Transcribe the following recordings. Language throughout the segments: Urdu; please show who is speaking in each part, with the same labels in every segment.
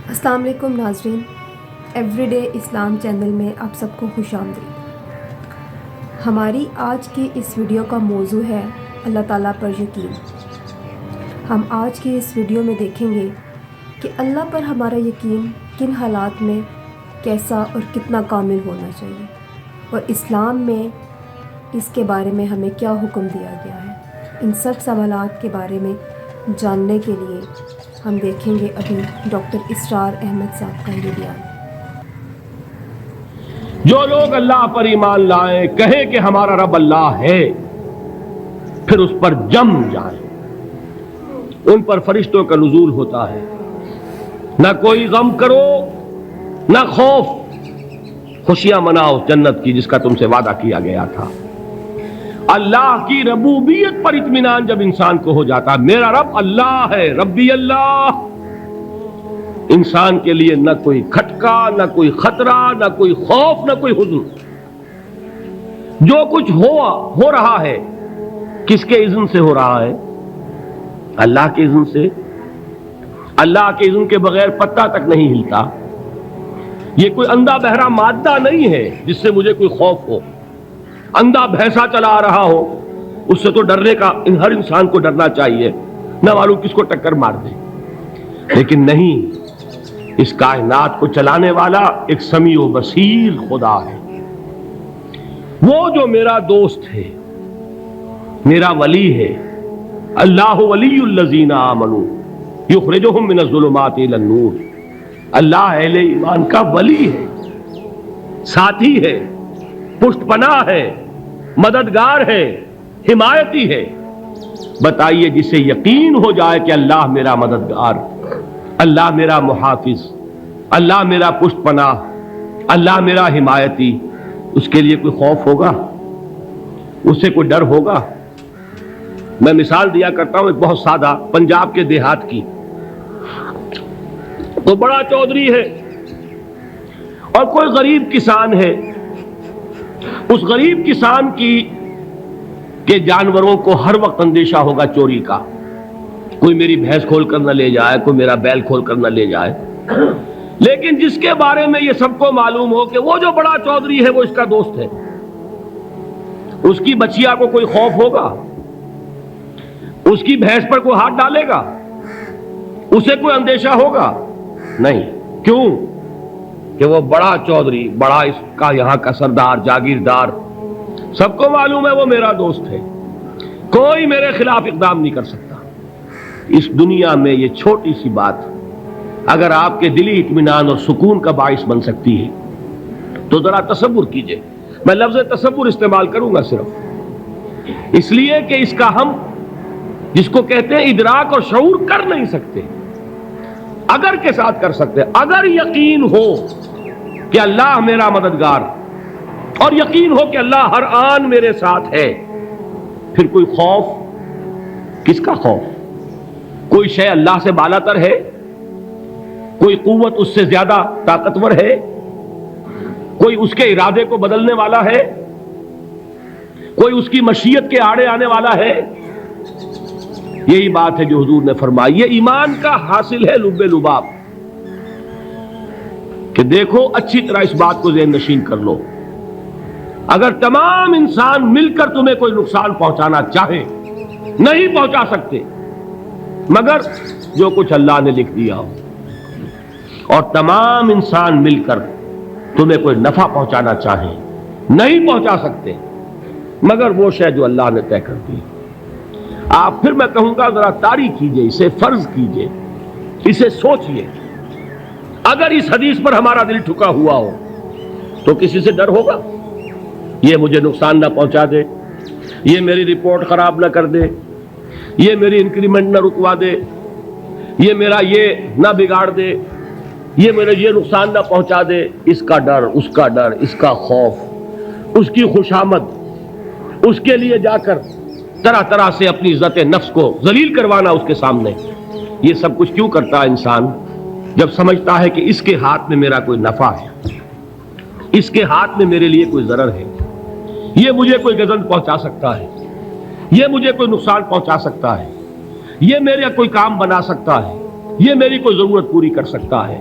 Speaker 1: السلام علیکم ناظرین، ایوری ڈے اسلام چینل میں آپ سب کو خوش آمدید۔ ہماری آج کی اس ویڈیو کا موضوع ہے اللہ تعالیٰ پر یقین۔ ہم آج کی اس ویڈیو میں دیکھیں گے کہ اللہ پر ہمارا یقین کن حالات میں کیسا اور کتنا کامل ہونا چاہیے، اور اسلام میں اس کے بارے میں ہمیں کیا حکم دیا گیا ہے۔ ان سب سوالات کے بارے میں جاننے کے لیے ہم دیکھیں گے ابھی ڈاکٹر اسرار احمد صاحب کا یہ بیان۔
Speaker 2: جو لوگ اللہ پر ایمان لائیں، کہیں کہ ہمارا رب اللہ ہے، پھر اس پر جم جائیں، ان پر فرشتوں کا نزول ہوتا ہے۔ نہ کوئی غم کرو نہ خوف، خوشیاں مناؤ جنت کی جس کا تم سے وعدہ کیا گیا تھا۔ اللہ کی ربوبیت پر اطمینان جب انسان کو ہو جاتا، میرا رب اللہ ہے، ربی اللہ، انسان کے لیے نہ کوئی کھٹکا، نہ کوئی خطرہ، نہ کوئی خوف، نہ کوئی حزن۔ جو کچھ ہو رہا ہے کس کے اذن سے ہو رہا ہے؟ اللہ کے اذن سے۔ اللہ کے اذن کے بغیر پتہ تک نہیں ہلتا۔ یہ کوئی اندھا بہرا مادہ نہیں ہے جس سے مجھے کوئی خوف ہو۔ اندھا بھینسا چلا آ رہا ہو، اس سے تو ڈرنے کا ہر انسان کو ڈرنا چاہیے، نہ معلوم کس کو ٹکر مار دے۔ لیکن نہیں، اس کائنات کو چلانے والا ایک سمیع و بصیر خدا ہے۔ وہ جو میرا دوست ہے، میرا ولی ہے۔ اللہ ولی الذین آمنوا یخرجہم من الظلمات الی النور۔ اللہ اہل ایمان کا ولی ہے، ساتھی ہے، پشت پناہ ہے، مددگار ہے، حمایتی ہے۔ بتائیے جسے یقین ہو جائے کہ اللہ میرا مددگار، اللہ میرا محافظ، اللہ میرا پشت پناہ، اللہ میرا حمایتی، اس کے لیے کوئی خوف ہوگا؟ اس سے کوئی ڈر ہوگا؟ میں مثال دیا کرتا ہوں ایک بہت سادہ، پنجاب کے دیہات کی۔ تو بڑا چودھری ہے اور کوئی غریب کسان ہے۔ اس غریب کسان کے جانوروں کو ہر وقت اندیشہ ہوگا چوری کا، کوئی میری بھینس کھول کر نہ لے جائے، کوئی میرا بیل کھول کر نہ لے جائے۔ لیکن جس کے بارے میں یہ سب کو معلوم ہو کہ وہ جو بڑا چودھری ہے وہ اس کا دوست ہے، اس کی بچیا کو کوئی خوف ہوگا؟ اس کی بھینس پر کوئی ہاتھ ڈالے گا؟ اسے کوئی اندیشہ ہوگا؟ نہیں۔ کیوں؟ کہ وہ بڑا چودھری، بڑا اس کا یہاں کا سردار، جاگیردار، سب کو معلوم ہے وہ میرا دوست ہے، کوئی میرے خلاف اقدام نہیں کر سکتا۔ اس دنیا میں یہ چھوٹی سی بات اگر آپ کے دلی اطمینان اور سکون کا باعث بن سکتی ہے تو ذرا تصور کیجئے۔ میں لفظ تصور استعمال کروں گا صرف اس لیے کہ اس کا ہم جس کو کہتے ہیں ادراک اور شعور کر نہیں سکتے، اگر کے ساتھ کر سکتے۔ اگر یقین ہو کہ اللہ میرا مددگار اور یقین ہو کہ اللہ ہر آن میرے ساتھ ہے، پھر کوئی خوف؟ کس کا خوف؟ کوئی شے اللہ سے بالا تر ہے؟ کوئی قوت اس سے زیادہ طاقتور ہے؟ کوئی اس کے ارادے کو بدلنے والا ہے؟ کوئی اس کی مشیت کے آڑے آنے والا ہے؟ یہی بات ہے جو حضور نے فرمائی۔ یہ ایمان کا حاصل ہے لب لباب، کہ دیکھو اچھی طرح اس بات کو ذہن نشین کر لو، اگر تمام انسان مل کر تمہیں کوئی نقصان پہنچانا چاہے نہیں پہنچا سکتے، مگر جو کچھ اللہ نے لکھ دیا ہو، اور تمام انسان مل کر تمہیں کوئی نفع پہنچانا چاہے نہیں پہنچا سکتے، مگر وہ شے جو اللہ نے طے کر دی۔ آپ پھر میں کہوں گا ذرا طاری کیجئے، اسے فرض کیجئے، اسے سوچئے۔ اگر اس حدیث پر ہمارا دل ٹھکا ہوا ہو تو کسی سے ڈر ہوگا؟ یہ مجھے نقصان نہ پہنچا دے، یہ میری رپورٹ خراب نہ کر دے، یہ میری انکریمنٹ نہ رکوا دے، یہ میرا یہ نہ بگاڑ دے، یہ میرا یہ نقصان نہ پہنچا دے۔ اس کا ڈر، اس کا ڈر، اس کا خوف، اس کی خوشامد، اس کے لیے جا کر طرح طرح سے اپنی عزت نفس کو ذلیل کروانا اس کے سامنے، یہ سب کچھ کیوں کرتا ہے انسان؟ جب سمجھتا ہے کہ اس کے ہاتھ میں میرا کوئی نفع ہے، اس کے ہاتھ میں میرے لیے کوئی ضرر ہے، یہ مجھے کوئی گزن پہنچا سکتا ہے، یہ مجھے کوئی نقصان پہنچا سکتا ہے، یہ میرا کوئی کام بنا سکتا ہے، یہ میری کوئی ضرورت پوری کر سکتا ہے،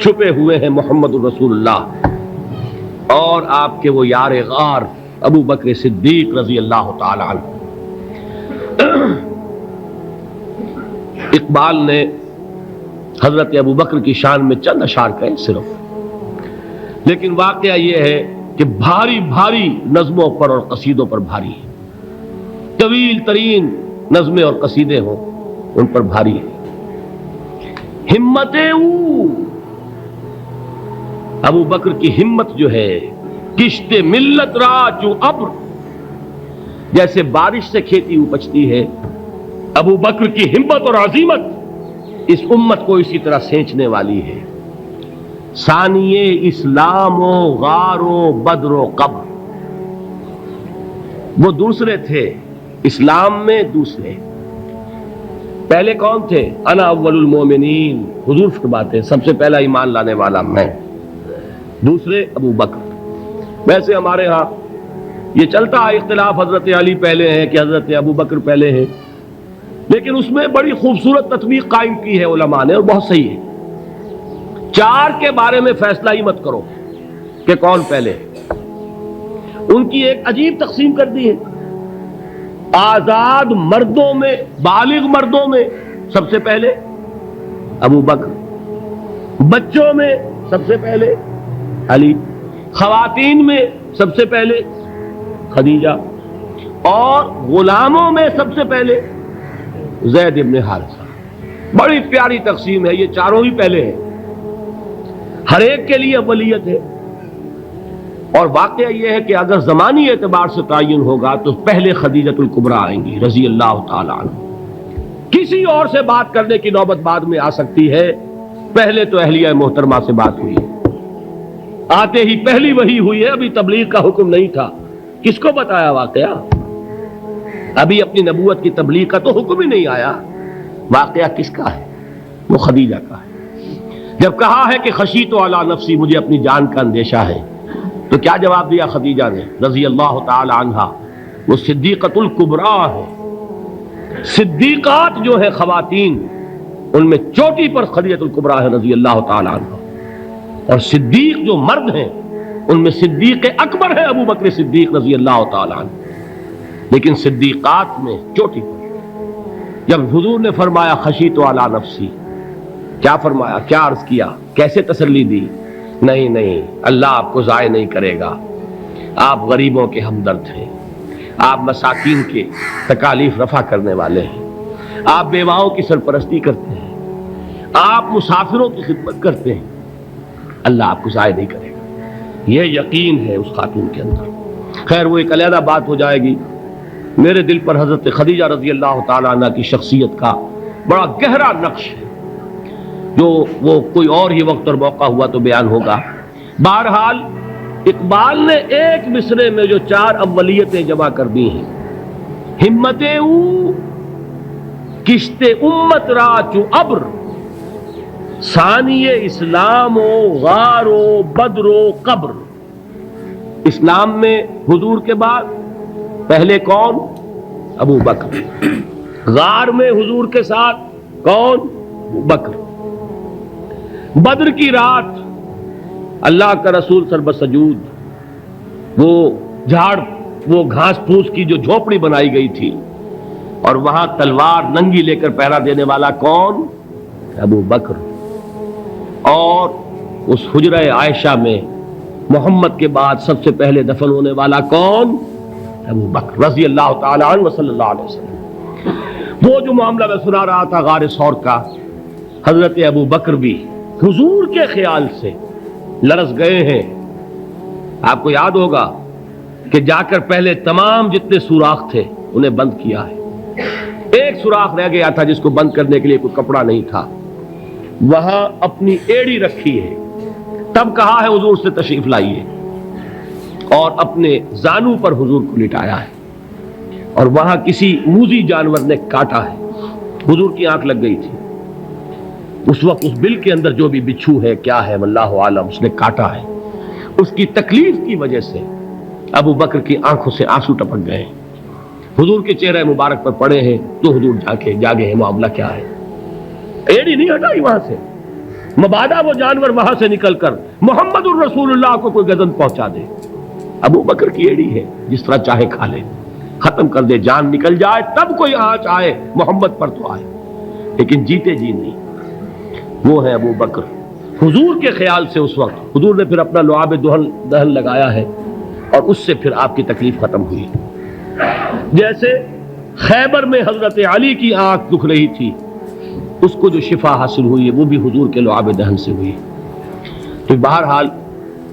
Speaker 2: چھپے ہوئے ہیں محمد الرسول اللہ اور آپ کے وہ یار غار ابو بکر صدیق رضی اللہ تعالی عنہ۔ اقبال نے حضرت ابو بکر کی شان میں چند اشعار کہے صرف، لیکن واقعہ یہ ہے کہ بھاری بھاری نظموں پر اور قصیدوں پر بھاری ہے، طویل ترین نظمیں اور قصیدے ہوں ان پر بھاری ہے۔ ہمت ابو بکر کی ہمت جو ہے، کشت ملت را چو ابر، جیسے بارش سے کھیتی اپجتی ہے، ابو بکر کی ہمت اور عزیمت اس امت کو اسی طرح سینچنے والی ہے۔ ثانیے اسلام و غار و بدر و قبر، وہ دوسرے تھے اسلام میں، دوسرے پہلے کون تھے؟ انا اول المومنین، حضور فرماتے ہیں سب سے پہلا ایمان لانے والا میں، دوسرے ابو بکر۔ ویسے ہمارے ہاں یہ چلتا ہے اختلاف، حضرت علی پہلے ہیں کہ حضرت ابو بکر پہلے ہیں، لیکن اس میں بڑی خوبصورت تطبیق قائم کی ہے علماء نے اور بہت صحیح ہے۔ چار کے بارے میں فیصلہ ہی مت کرو کہ کون پہلے، ان کی ایک عجیب تقسیم کر دی ہے۔ آزاد مردوں میں، بالغ مردوں میں سب سے پہلے ابو بکر، بچوں میں سب سے پہلے علی، خواتین میں سب سے پہلے خدیجہ، اور غلاموں میں سب سے پہلے زید ابن حارثہ۔ بڑی پیاری تقسیم ہے، یہ چاروں ہی پہلے ہیں، ہر ایک کے لیے اولیت ہے۔ اور واقعہ یہ ہے کہ اگر زمانی اعتبار سے تعین ہوگا تو پہلے خدیجۃ الکبریٰ آئیں گی رضی اللہ تعالی عنہ، کسی اور سے بات کرنے کی نوبت بعد میں آ سکتی ہے، پہلے تو اہلیہ محترمہ سے بات ہوئی ہے، آتے ہی پہلی وحی ہوئی ہے، ابھی تبلیغ کا حکم نہیں تھا۔ کس کو بتایا واقعہ؟ ابھی اپنی نبوت کی تبلیغ کا تو حکم ہی نہیں آیا، واقعہ کس کا ہے؟ وہ خدیجہ کا ہے۔ جب کہا ہے کہ خشیت علی نفسی، مجھے اپنی جان کا اندیشہ ہے، تو کیا جواب دیا خدیجہ نے رضی اللہ تعالی عنہا؟ وہ صدیقۃ الکبریٰ ہے، صدیقات جو ہے خواتین ان میں چوٹی پر خدیجۃ الکبریٰ ہے رضی اللہ تعالی عنہا، اور صدیق جو مرد ہیں ان میں صدیق اکبر ہے ابو بکر صدیق رضی اللہ تعالی عنہ، لیکن صدیقات میں چوٹی پر۔ جب حضور نے فرمایا خشیت علی نفسی، کیا فرمایا، کیا عرض کیا، کیسے تسلی دی؟ نہیں نہیں، اللہ آپ کو ضائع نہیں کرے گا، آپ غریبوں کے ہمدرد ہیں، آپ مساکین کے تکالیف رفع کرنے والے ہیں، آپ بیواؤں کی سرپرستی کرتے ہیں، آپ مسافروں کی خدمت کرتے ہیں، اللہ آپ کو ضائع نہیں کرے گا۔ یہ یقین ہے اس خاتون کے اندر۔ خیر وہ ایک علیحدہ بات ہو جائے گی۔ میرے دل پر حضرت خدیجہ رضی اللہ تعالی عنہ کی شخصیت کا بڑا گہرا نقش ہے، جو وہ کوئی اور ہی وقت اور موقع ہوا تو بیان ہوگا۔ بہرحال اقبال نے ایک مصرے میں جو چار اولیتیں جمع کر دی ہیں، ہمتیں او کشت امت را چو ابر، ثانی اسلام و غار و بدر و قبر۔ اسلام میں حضور کے بعد پہلے کون؟ ابو بکر۔ غار میں حضور کے ساتھ کون؟ ابو بکر۔ بدر کی رات اللہ کا رسول سر بسجود، وہ جھاڑ، وہ گھاس پھوس کی جو جھوپڑی بنائی گئی تھی، اور وہاں تلوار ننگی لے کر پہرا دینے والا کون؟ ابو بکر۔ اور اس حجرہ عائشہ میں محمد کے بعد سب سے پہلے دفن ہونے والا کون؟ ابو بکر رضی اللہ تعالی عنہ صلی اللہ علیہ وسلم۔ وہ جو معاملہ میں سنا رہا تھا غار ثور کا، حضرت ابو بکر بھی حضور کے خیال سے لرز گئے ہیں۔ آپ کو یاد ہوگا کہ جا کر پہلے تمام جتنے سوراخ تھے انہیں بند کیا ہے، ایک سوراخ رہ گیا تھا جس کو بند کرنے کے لیے کوئی کپڑا نہیں تھا، وہاں اپنی ایڑی رکھی ہے، تب کہا ہے حضور سے تشریف لائیے، اور اپنے زانو پر حضور کو لٹایا ہے، اور وہاں کسی موذی جانور نے کاٹا ہے، حضور کی آنکھ لگ گئی تھی اس وقت، اس بل کے اندر جو بھی بچھو ہے کیا ہے واللہ عالم، اس نے کاٹا ہے، اس کی تکلیف کی وجہ سے ابو بکر کی آنکھوں سے آنسو ٹپک گئے، حضور کے چہرے مبارک پر پڑے ہیں، تو حضور جاگے ہیں، معاملہ کیا ہے؟ ایڑی نہیں ہٹائی وہاں سے، مبادا وہ جانور وہاں سے نکل کر محمد الرسول اللہ کو کوئی گزن پہنچا دے. ابو بکر کی ایڑی ہے، جس طرح چاہے کھا لے، ختم کر دے، جان نکل جائے تب کوئی آنچ آئے محمد پر تو آئے، لیکن جیتے جی نہیں. وہ ہے ابو بکر. حضور کے خیال سے اس وقت حضور نے پھر اپنا لعاب دہن لگایا ہے اور اس سے پھر آپ کی تکلیف ختم ہوئی. جیسے خیبر میں حضرت علی کی آنکھ دکھ رہی تھی، اس کو جو شفا حاصل ہوئی ہے وہ بھی حضور کے لعاب دہن سے ہوئی. تو بہرحال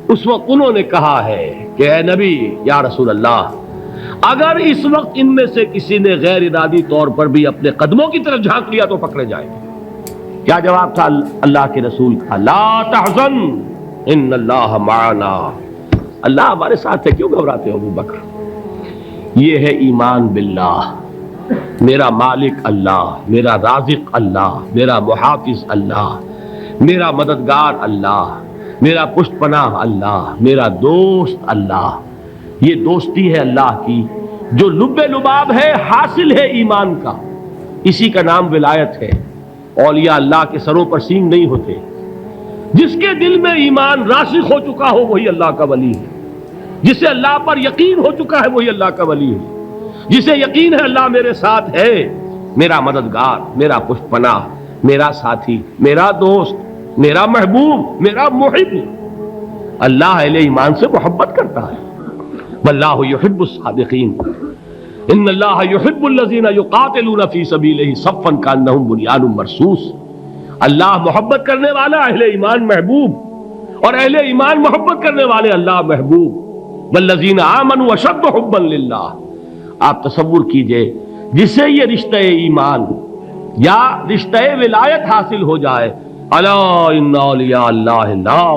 Speaker 2: اس وقت انہوں نے کہا ہے کہ اے نبی یا رسول اللہ، اگر اس وقت ان میں سے کسی نے غیر ارادی طور پر بھی اپنے قدموں کی طرف جھانک لیا تو پکڑے جائیں گے. کیا جواب تھا اللہ کے رسول کا؟ لا تحزن ان اللہ معنا. اللہ ہمارے ساتھ ہے، کیوں گھبراتے ہو ابو بکر؟ یہ ہے ایمان باللہ. میرا مالک اللہ، میرا رازق اللہ، میرا محافظ اللہ، میرا مددگار اللہ، میرا پشت پناہ اللہ، میرا دوست اللہ. یہ دوستی ہے اللہ کی جو لب لباب ہے، حاصل ہے ایمان کا. اسی کا نام ولایت ہے. اولیاء اللہ کے سروں پر سینگ نہیں ہوتے. جس کے دل میں ایمان راسخ ہو چکا ہو وہی اللہ کا ولی ہے. جسے اللہ پر یقین ہو چکا ہے وہی اللہ کا ولی ہے. جسے یقین ہے اللہ میرے ساتھ ہے، میرا مددگار، میرا پشت پناہ، میرا ساتھی، میرا دوست، میرا محبوب، میرا محب. اللہ اہل ایمان سے محبت کرتا ہے. واللہ یحب الصادقین. ان اللہ یحب الذین یقاتلون فی سبیلہ صفا کانہم بنیان مرصوص. اللہ محبت کرنے والا، اہل ایمان محبوب، اور اہل ایمان محبت کرنے والے اللہ محبوب. والذین آمنوا اشد حبا للہ. آپ تصور کیجئے جسے یہ رشتہ ایمان یا رشتہ ولایت حاصل ہو جائے، الا ان اولیاء اللہ لا